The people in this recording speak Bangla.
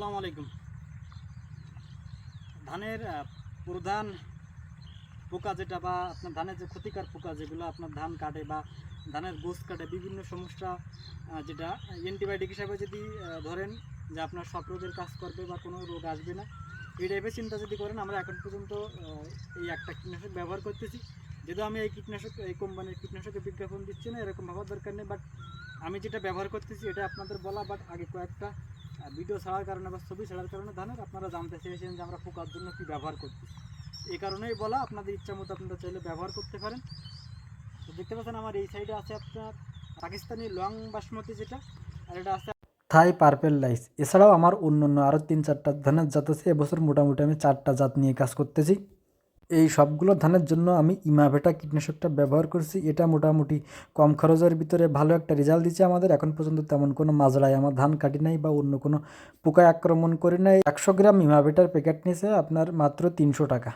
আসসালামু আলাইকুম। ধানের প্রধান পোকা যেটা বা আপনার ধানের যে ক্ষতিকর পোকা যেগুলো আপনার ধান কাটে বা ধানের গোছ কাটে বিভিন্ন সমস্যা, যেটা অ্যান্টিবায়োটিক হিসাবে যদি ধরেন যে আপনার সব রোগের কাজ করবে বা কোনো রোগ আসবে না, এই টাইপের চিন্তা যদি করেন, আমরা এখন পর্যন্ত এই একটা কীটনাশক ব্যবহার করতেছি। যেহেতু আমি এই কোম্পানির কীটনাশকের বিজ্ঞাপন দিচ্ছি না, এরকম ভাবার দরকার নেই, বাট আমি যেটা ব্যবহার করতেছি এটা আপনাদের বলা। বাট আগে কয়েকটা ভিডিও ছাড়ার কারণে বা ছবি ছাড়ার কারণে ধানের আপনারা জানতে চেয়েছেন যে আমরা পোকার জন্য কী ব্যবহার করতেছি, এই কারণেই বলা। আপনাদের ইচ্ছা মতো আপনারা চাইলে ব্যবহার করতে পারেন। তো দেখতে পাচ্ছেন আমার এই সাইডে আছে আপনার পাকিস্তানি লং বাসমতি যেটা, আর এটা আছে থাই পার্পেল রাইস। এছাড়াও আমার অন্য আরও 3-4টা ধানের জাত আছে। এবছর মোটামুটি আমি 4টা জাত নিয়ে কাজ করতেছি। এই সবগুলো ধানের জন্য আমি ইমাভেটা কীটনাশকটা ব্যবহার করছি। এটা মোটামুটি কম খরচের ভিতরে ভালো একটা রেজাল্ট দিচ্ছে আমাদের। এখন পর্যন্ত তেমন কোনো মাজরায় আমার ধান কাটি নাই বা অন্য কোনো পোকায় আক্রমণ করে নাই। 100 গ্রাম ইমাভেটার প্যাকেট নিয়েছে আপনার মাত্র 300 টাকা।